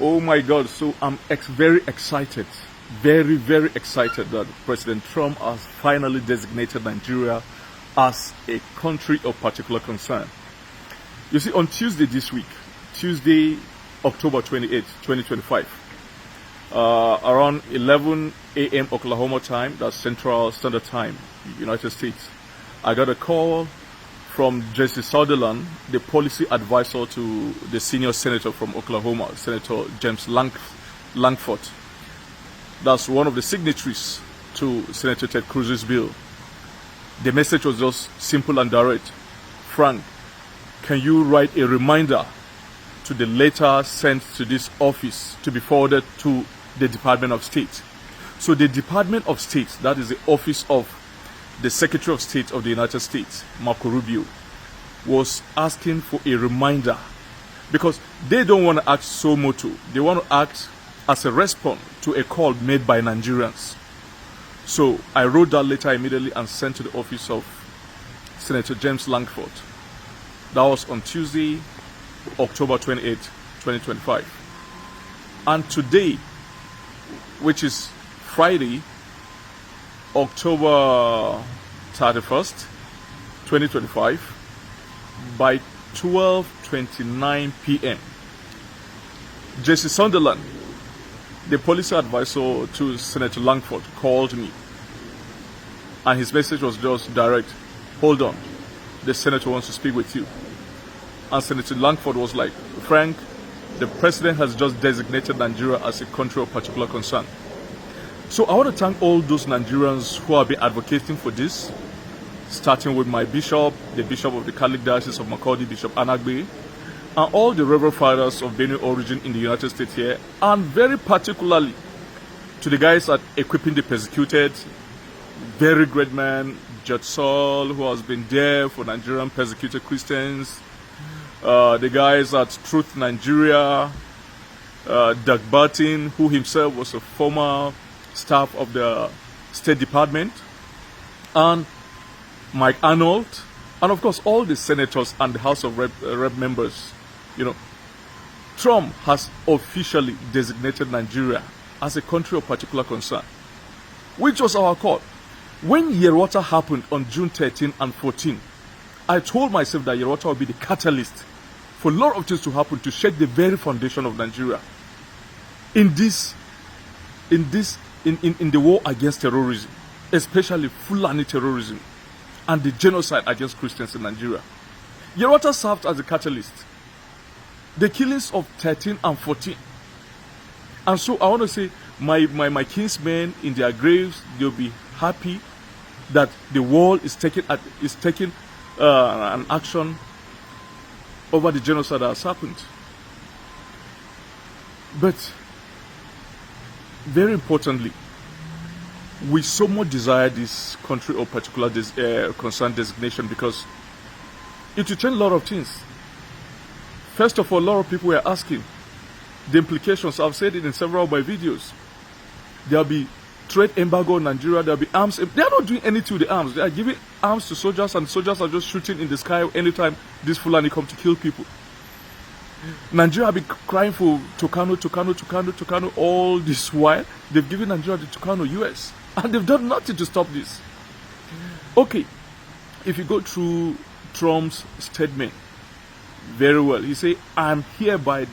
Oh my God! So I'm very excited, very, very excited that President Trump has finally designated Nigeria as a country of particular concern. You see, on Tuesday this week, Tuesday, October 28th, 2025, around 11 a.m. Oklahoma time, that's Central Standard Time, United States, I got a call from Jesse Sutherland, the policy advisor to the senior senator from Oklahoma, Senator James Langford. That's one of the signatories to Senator Ted Cruz's bill. The message was just simple and direct. Frank, can you write a reminder to the letter sent to this office to be forwarded to the Department of State? So the Department of State, that is the office of the Secretary of State of the United States, Marco Rubio, was asking for a reminder because they don't want to act so moto. They want to act as a response to a call made by Nigerians. So I wrote that letter immediately and sent to the office of Senator James Langford. That was on Tuesday, October 28, 2025. And today, which is Friday, October 31st, 2025, by 12:29 p.m., Jesse Sunderland, the policy advisor to Senator Langford, called me. And his message was just direct. Hold on, the senator wants to speak with you. And Senator Langford was like, Frank, the president has just designated Nigeria as a country of particular concern. So I want to thank all those Nigerians who have been advocating for this, starting with my bishop, the bishop of the Catholic Diocese of Makurdi, Bishop Anagbe, and all the Reverend Fathers of Benue origin in the United States here, and very particularly to the guys at Equipping the Persecuted, very great man, Judge Saul, who has been there for Nigerian persecuted Christians, the guys at Truth Nigeria, Doug Barton, who himself was a former staff of the State Department, and Mike Arnold, and of course all the senators and the House of Rep members. Trump has officially designated Nigeria as a country of particular concern, which was our call. When Yerwata happened on June 13 and 14, I told myself that Yerwata would be the catalyst for a lot of things to happen to shake the very foundation of Nigeria in the war against terrorism, especially Fulani terrorism and the genocide against Christians in Nigeria. Yerwata served as a catalyst. The killings of 13 and 14. And so I want to say, my kinsmen in their graves, they'll be happy that the world is taking an action over the genocide that has happened. But very importantly, we so much desire this country of particular concern designation because it will change a lot of things. First of all, a lot of people were asking the implications. I've said it in several of my videos. There'll be trade embargo in Nigeria. There'll be arms. They are not doing anything with the arms. They are giving arms to soldiers, and soldiers are just shooting in the sky anytime these Fulani come to kill people. Nigeria have been crying for Tucano all this while. They've given Nigeria the Tucano US, and they've done nothing to stop this. Okay, if you go through Trump's statement very well, he say, I'm hereby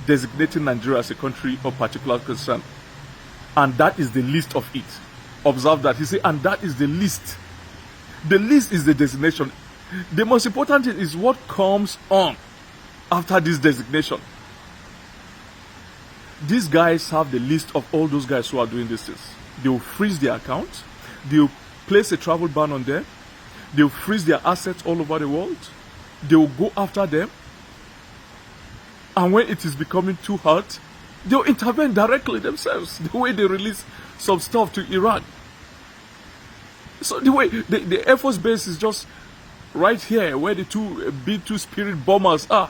designating Nigeria as a country of particular concern. And that is the list of it. Observe that. He say, and that is the list. The list is the designation. The most important thing is what comes on after this designation. These guys have the list of all those guys who are doing these things. They will freeze their accounts. They will place a travel ban on them. They will freeze their assets all over the world. They will go after them. And when it is becoming too hot, they will intervene directly themselves. The way they release some stuff to Iran. So the way the Air Force base is just right here where the two B-2 Spirit bombers are.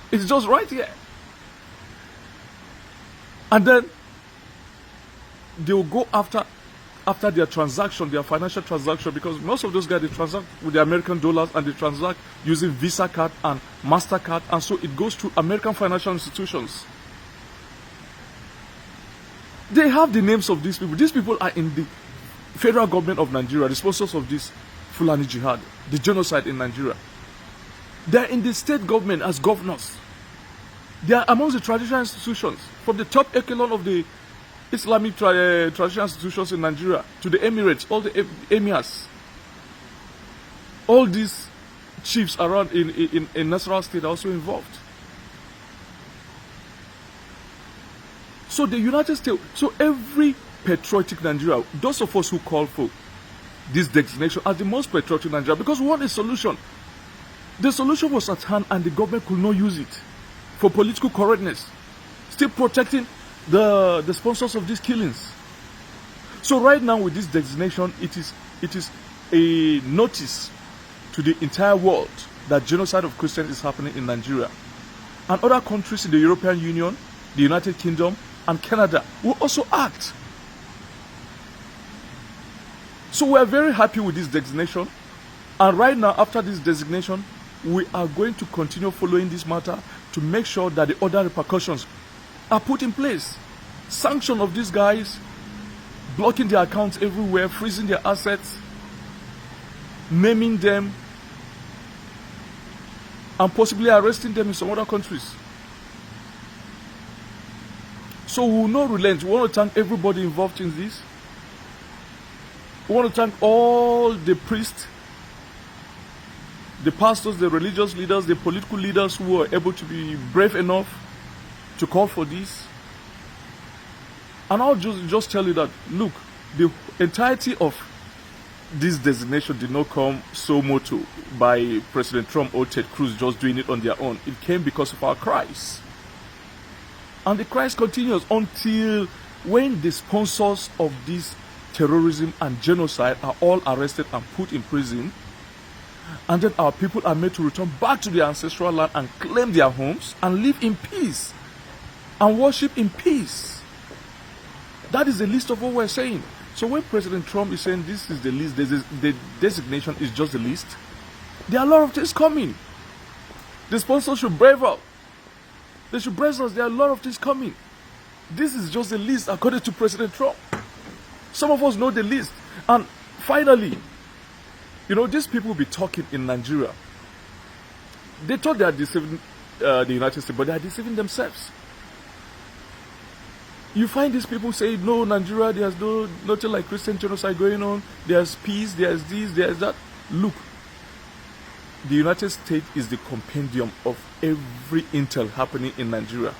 It's just right here. And then they will go after after their transaction, their financial transaction, because most of those guys, they transact with the American dollars and they transact using Visa card and Massacre, and so it goes to American financial institutions. They have the names of these people. These people are in the federal government of Nigeria, the sponsors of this Fulani Jihad, the genocide in Nigeria. They are in the state government as governors. They are amongst the traditional institutions, from the top echelon of the Islamic traditional institutions in Nigeria to the Emirates, all the emirs. All these chiefs around in Nasarawa State are also involved. So the United States, so every patriotic Nigeria, those of us who call for this designation as the most patriotic Nigeria, because we want a solution. The solution was at hand and the government could not use it for political correctness, still protecting the sponsors of these killings. So right now with this designation, it is a notice to the entire world that genocide of Christians is happening in Nigeria. And other countries in the European Union, the United Kingdom, and Canada will also act. So we are very happy with this designation. And right now, after this designation, we are going to continue following this matter to make sure that the other repercussions are put in place. Sanction of these guys, blocking their accounts everywhere, freezing their assets, naming them, and possibly arresting them in some other countries. So we will not relent. We want to thank everybody involved in this. We want to thank all the priests, the pastors, the religious leaders, the political leaders who were able to be brave enough to call for this. And I'll just tell you that, look, the entirety of this designation did not come so moto by President Trump or Ted Cruz just doing it on their own. It came because of our cries. And the cries continues until when the sponsors of this terrorism and genocide are all arrested and put in prison, and then our people are made to return back to their ancestral land and claim their homes and live in peace and worship in peace. That is the list of what we're saying. So when President Trump is saying this is the list, the designation is just the list, there are a lot of things coming. The sponsors should brave up. They should brace us. There are a lot of things coming. This is just a list according to President Trump. Some of us know the list. And finally, you know, these people will be talking in Nigeria. They thought they are deceiving the United States, but they are deceiving themselves. You find these people say, no, Nigeria, there's nothing like Christian genocide going on. There's peace, there's this, there's that. Look, the United States is the compendium of every intel happening in Nigeria.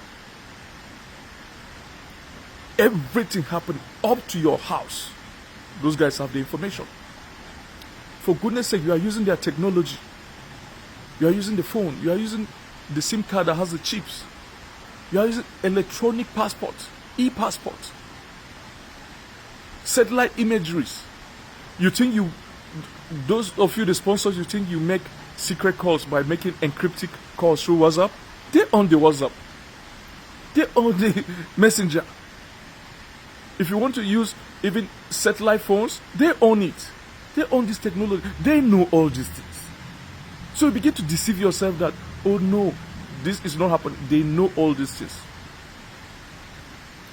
Everything happening up to your house, those guys have the information. For goodness sake, you are using their technology. You are using the phone. You are using the SIM card that has the chips. You are using electronic passport, e-passport, satellite imageries. You think those of you, the sponsors, you think you make secret calls by making encrypted calls through WhatsApp? They own the WhatsApp. They own the messenger. If you want to use even satellite phones, they own it. They own this technology. They know all these things. So you begin to deceive yourself that, oh no, this is not happening. They know all these things.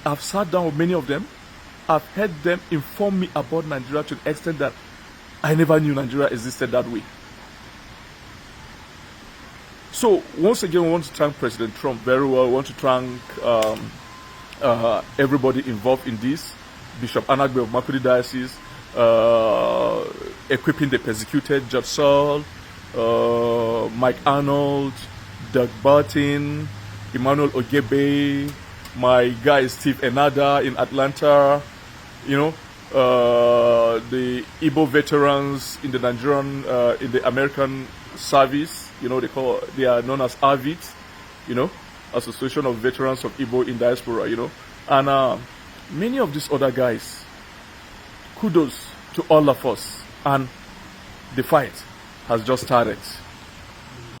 I've sat down with many of them. I've heard them inform me about Nigeria to the extent that I never knew Nigeria existed that way. So once again, we want to thank President Trump very well. We want to thank everybody involved in this. Bishop Anagbe of Makurdi Diocese, equipping the persecuted, Judge Saul, Mike Arnold, Doug Barton, Emmanuel Ogebe, my guy Steve Enada in Atlanta, you know, the Igbo veterans in the Nigerian, in the American service, you know, they are known as AVIT, you know, Association of Veterans of Igbo in Diaspora, you know, and many of these other guys. Kudos to all of us, and the fight has just started.